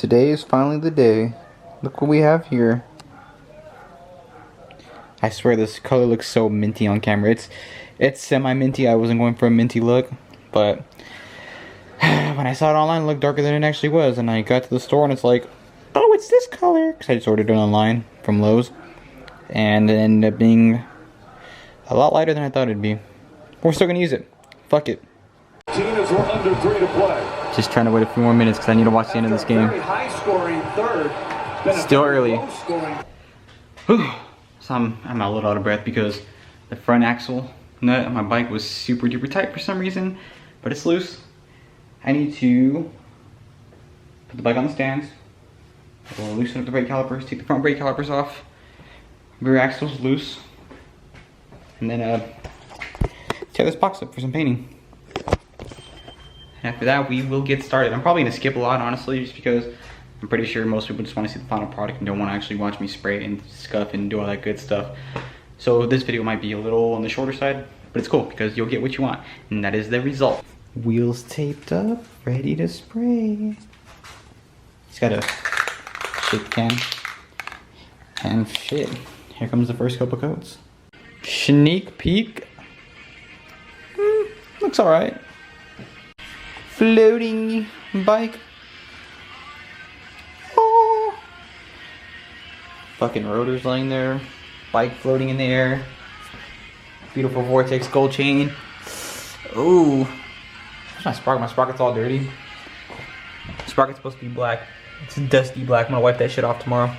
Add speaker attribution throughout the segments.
Speaker 1: Today is finally the day. Look what we have here. I swear this color looks so minty on camera. It's semi-minty. I wasn't going for a minty look, but when I saw it online, it looked darker than it actually was. And I got to the store and it's like, oh, it's this color. Because I just ordered it online from Lowe's. And it ended up being a lot lighter than I thought it'd be. But we're still going to use it. Fuck it.
Speaker 2: We're under 3 to play.
Speaker 1: Just trying to wait a few more minutes because I need to watch the end of this game. Still early. So I'm a little out of breath because the front axle nut on my bike was super duper tight for some reason, but it's loose. I need to put the bike on the stands. We'll loosen up the brake calipers, take the front brake calipers off. Rear axle's loose. And then tear this box up for some painting. And after that, we will get started. I'm probably gonna skip a lot, honestly, just because I'm pretty sure most people just want to see the final product and don't want to actually watch me spray and scuff and do all that good stuff. So this video might be a little on the shorter side, but it's cool because you'll get what you want, and that is the result. Wheels taped up, ready to spray. Just gotta shake the can. And shit, here comes the first couple coats. Sneak peek. Looks alright. Floating bike. Oh. Fucking rotors laying there. Bike floating in the air. Beautiful Vortex gold chain. Ooh. Where's my sprocket? My sprocket's all dirty. Sprocket's supposed to be black. It's dusty black. I'm gonna wipe that shit off tomorrow.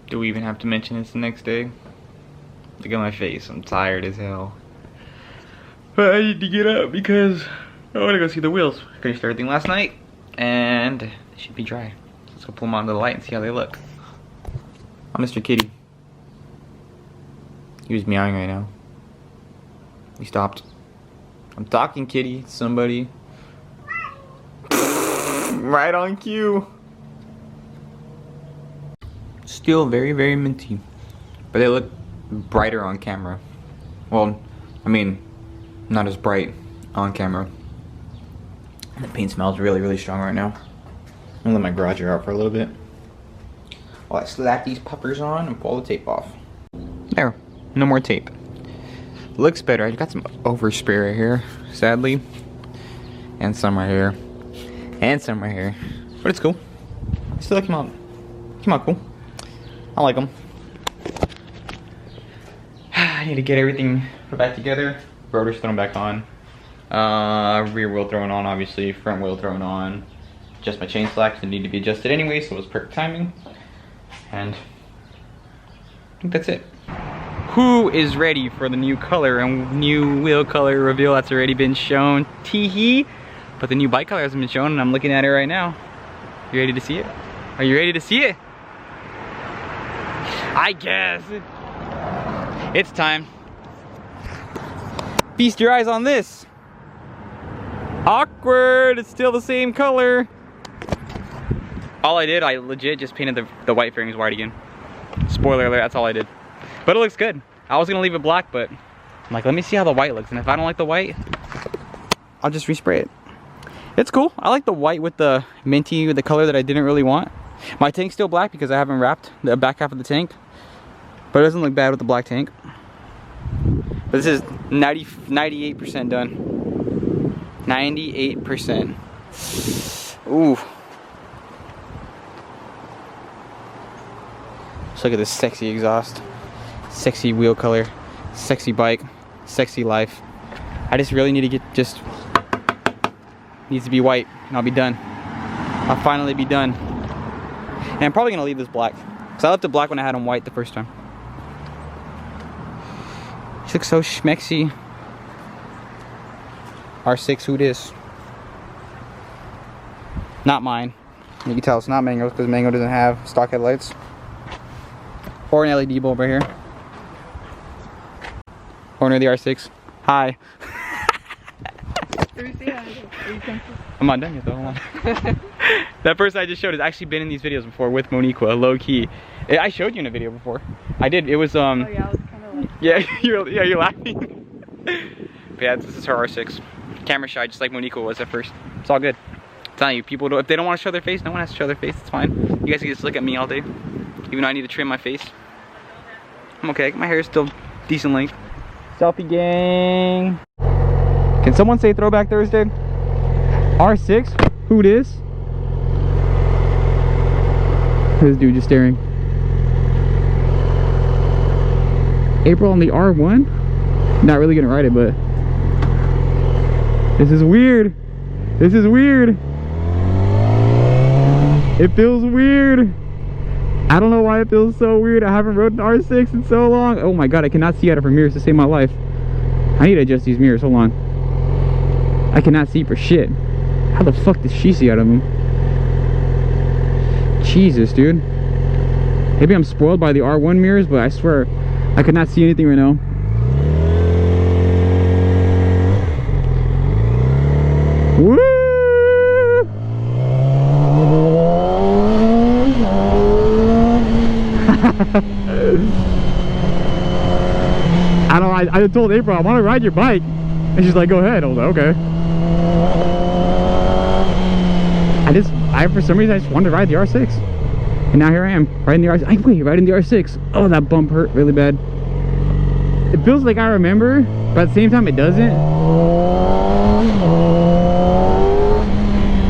Speaker 1: Do we even have to mention it's the next day? Look at my face, I'm tired as hell. But I need to get up because I want to go see the wheels. Finished everything last night and they should be dry. Let's go pull them onto the light and see how they look. Oh, Mr. Kitty. He was meowing right now. He stopped. I'm talking, kitty, to somebody. Right on cue. Still very, very minty. But they look brighter on camera. Well, I mean, not as bright on camera. The paint smells really, really strong right now. I'm gonna let my garage air out for a little bit while I slap these puppers on and pull the tape off. There, no more tape. Looks better. I got some overspray right here, sadly, and some right here, and some right here. But it's cool. Still came out cool. I like them. I need to get everything put back together. Rotor's thrown back on. Rear wheel thrown on, obviously. Front wheel thrown on. Just my chain slacks that need to be adjusted anyway, so it was perfect timing. And I think that's it. Who is ready for the new color and new wheel color reveal that's already been shown? Tee-hee. But the new bike color hasn't been shown, and I'm looking at it right now. You ready to see it? Are you ready to see it? I guess. It's time. Feast your eyes on this. Awkward, it's still the same color. All I did, I legit just painted the white fairings white again. Spoiler alert, that's all I did. But it looks good. I was gonna leave it black, but I'm like, let me see how the white looks. And if I don't like the white, I'll just respray it. It's cool. I like the white with the minty, with the color that I didn't really want. My tank's still black because I haven't wrapped the back half of the tank. But it doesn't look bad with the black tank. But this is 98% done. 98%. Ooh. Just look at this sexy exhaust. Sexy wheel color. Sexy bike. Sexy life. I just really need to get needs to be white and I'll be done. I'll finally be done. And I'm probably gonna leave this black. Because I left it black when I had them white the first time. She looks so schmexy. R6, who this? Not mine. You can tell it's not Mango's because Mango doesn't have stock headlights. Or an LED bulb right here. Owner of the R6. Hi. I'm not done yet though, hold on. That person I just showed has actually been in these videos before with Moniqua, low key. I showed you in a video before. I did, it was
Speaker 3: Oh yeah, I was kind of like...
Speaker 1: Yeah, you're laughing. But yeah, this is her R6. Camera shy, just like Monique was at first. It's all good. I'm telling you, people don't, if they don't want to show their face, no one has to show their face. It's fine. You guys can just look at me all day. Even though I need to trim my face. I'm okay. My hair is still decent length. Selfie gang. Can someone say Throwback Thursday? R6? Who this? This dude just staring. April on the R1? Not really gonna ride it, but this is weird. This is weird. It feels weird. I don't know why it feels so weird. I haven't rode an R6 in so long. Oh my god, I cannot see out of her mirrors to save my life. I need to adjust these mirrors. Hold on. I cannot see for shit. How the fuck does she see out of them? Jesus, dude. Maybe I'm spoiled by the R1 mirrors, but I swear I could not see anything right now. Woo! I don't know, I told April I want to ride your bike, and she's like, go ahead. I was like, okay. For some reason I just wanted to ride the R6, and now here I am riding the R6. Wait, riding the R6. Oh, that bump hurt really bad. It feels like I remember, but at the same time it doesn't.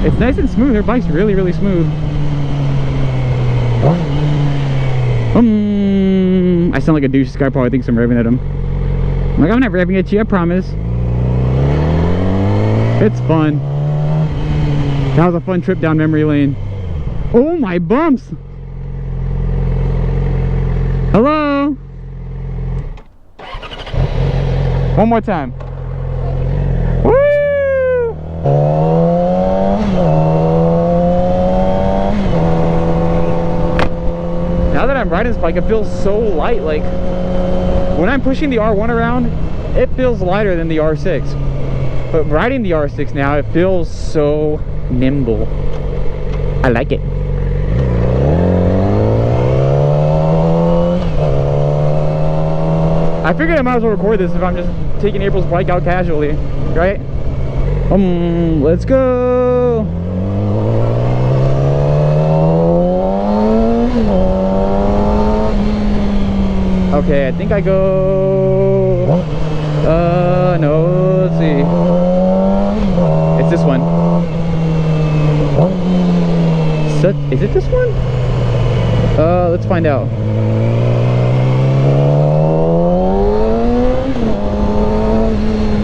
Speaker 1: It's nice and smooth. Her bike's really, really smooth. I sound like a douche. This guy probably thinks I'm revving at him. I'm like, I'm not revving at you, I promise. It's fun. That was a fun trip down memory lane. Oh, my bumps! Hello? One more time. Woo! Now that I'm riding this bike, it feels so light. Like, when I'm pushing the R1 around, it feels lighter than the R6. But riding the R6 now, it feels so nimble. I like it. I figured I might as well record this if I'm just taking April's bike out casually, right? Let's go. Okay, I think I go. No, let's see. It's this one. Is it this one? Let's find out.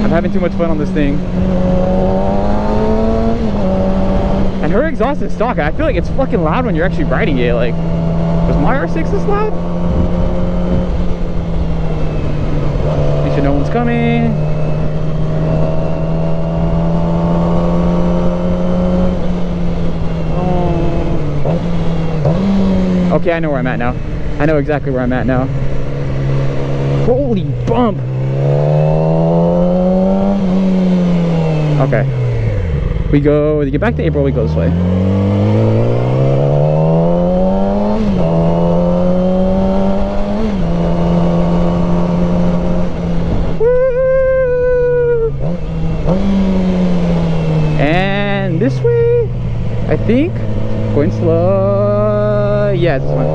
Speaker 1: I'm having too much fun on this thing. And her exhaust is stock. I feel like it's fucking loud when you're actually riding it. Like, was my R6 this loud? Make sure no one's coming. Okay, I know where I'm at now. I know exactly where I'm at now. Holy bump! Okay. We go, to get back to April, we go this way. Woo! And this way, I think. Going slow. Yeah, it's this one.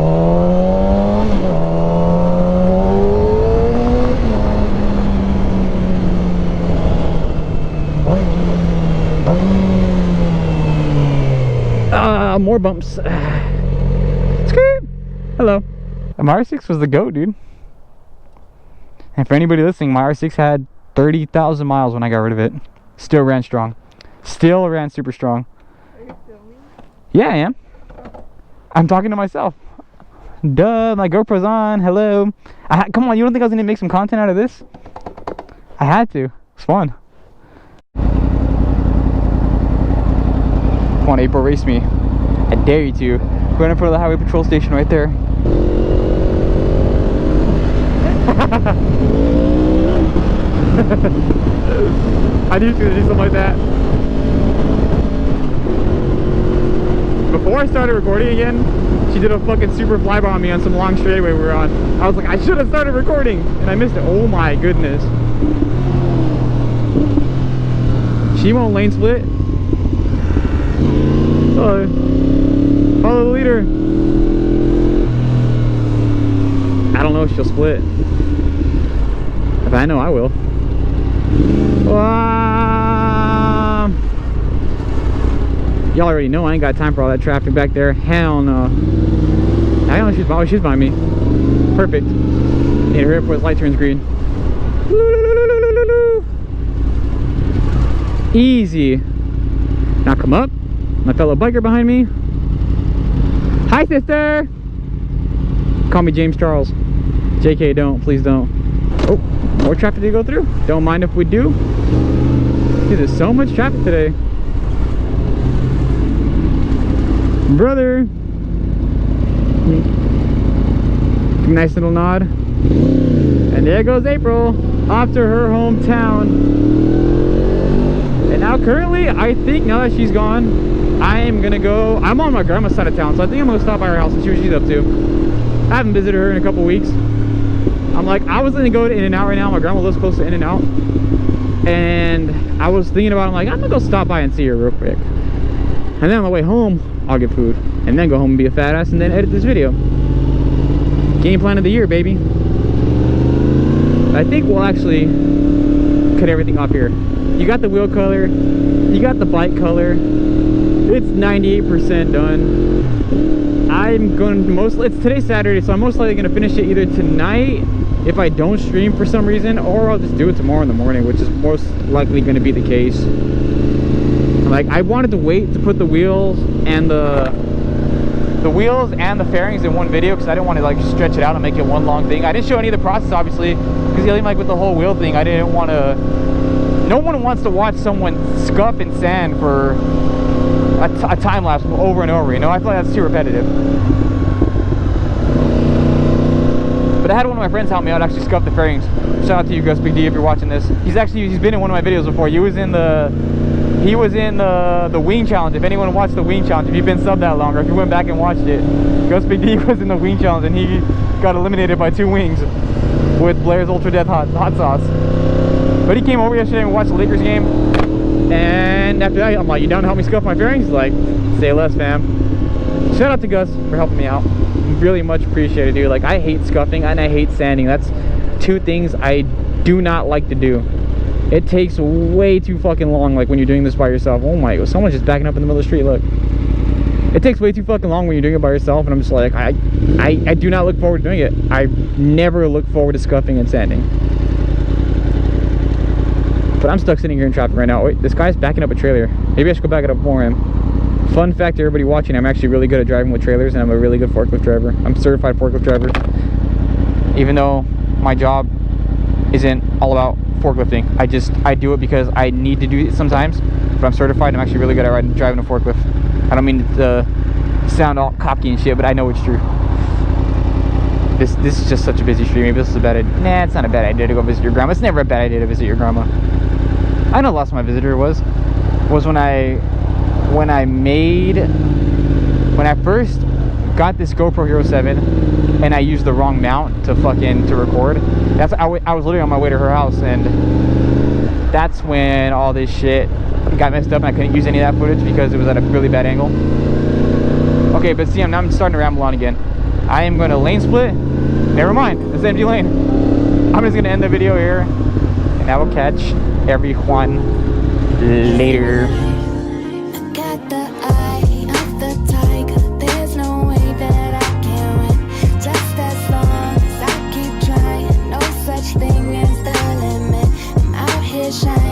Speaker 1: More bumps. Skirt. Hello. My R6 was the GOAT, dude. And for anybody listening, my R6 had 30,000 miles when I got rid of it. Still ran strong. Still ran super strong.
Speaker 3: Are you filming?
Speaker 1: Yeah, I am. I'm talking to myself. Duh, my GoPro's on. Hello. Come on, you don't think I was gonna make some content out of this? I had to. It's fun. Come on, April, race me. I dare you to. Going in front of the highway patrol station right there. I knew she was gonna do something like that. Before I started recording again, she did a fucking super flyby on me on some long straightaway we were on. I was like, I should have started recording, and I missed it. Oh my goodness. She won't lane split. Follow the leader. I don't know if she'll split. If I know, I will. Y'all already know I ain't got time for all that traffic back there. Hell no. I don't know she's by me. Perfect. Need to hurry up before this light turns green. Easy. Now come up. My fellow biker behind me. Hi, sister. Call me James Charles. JK, don't. Please don't. Oh, more traffic to go through. Don't mind if we do. Dude, there's so much traffic today. Brother. Nice little nod. And there goes April. Off to her hometown. And now currently, I think now that she's gone, I am gonna go, I'm on my grandma's side of town, so I think I'm gonna stop by her house and see what she's up to. I haven't visited her in a couple weeks. I'm like, I was gonna go to In-N-Out right now. My grandma lives close to In-N-Out. And I was thinking about it, I'm like, I'm gonna go stop by and see her real quick. And then on the way home, I'll get food. And then go home and be a fat ass and then edit this video. Game plan of the year, baby. I think we'll actually cut everything off here. You got the wheel color, you got the bike color. It's 98% done. I'm going to it's today's Saturday, so I'm most likely going to finish it either tonight if I don't stream for some reason, or I'll just do it tomorrow in the morning, which is most likely going to be the case. Like, I wanted to wait to put the wheels and the fairings in one video because I didn't want to like stretch it out and make it one long thing. I didn't show any of the process obviously because even like with the whole wheel thing, I didn't want to. No one wants to watch someone scuff and sand for a time lapse over and over. You know, I feel like that's too repetitive. But I had one of my friends help me out actually scuff the fairings. Shout out to you, Gus Big D, if you're watching this. He's been in one of my videos before. He was in the wing challenge. If anyone watched the wing challenge, if you've been subbed that long, or if you went back and watched it, Gus Big D was in the wing challenge and he got eliminated by 2 wings with Blair's Ultra Death hot sauce. But he came over yesterday and watched the Lakers game, and after that I'm like, you down to help me scuff my fairings? He's like, say less, fam. Shout out to Gus for helping me out. Really much appreciated, dude. Like, I hate scuffing and I hate sanding. That's 2 things I do not like to do. It takes way too fucking long, like when you're doing this by yourself. Oh my god, someone's just backing up in the middle of the street. Look, it takes way too fucking long when you're doing it by yourself, and I'm just like, I do not look forward to doing it. I never look forward to scuffing and sanding. But I'm stuck sitting here in traffic right now. Wait, this guy's backing up a trailer. Maybe I should go back it up for him. Fun fact to everybody watching, I'm actually really good at driving with trailers, and I'm a really good forklift driver. I'm a certified forklift driver. Even though my job isn't all about forklifting. I do it because I need to do it sometimes, but I'm certified and I'm actually really good at driving a forklift. I don't mean to sound all cocky and shit, but I know it's true. This is just such a busy street. Maybe this is a bad idea. Nah, it's not a bad idea to go visit your grandma. It's never a bad idea to visit your grandma. I know the last time I visited her was when I first got this GoPro Hero 7 and I used the wrong mount to record. I was literally on my way to her house, and that's when all this shit got messed up and I couldn't use any of that footage because it was at a really bad angle. Okay, but see, I'm starting to ramble on again. I am going to lane split. Never mind, it's an empty lane. I'm just going to end the video here, and I will catch everyone later.
Speaker 3: Thing is the limit. I'm out here shining.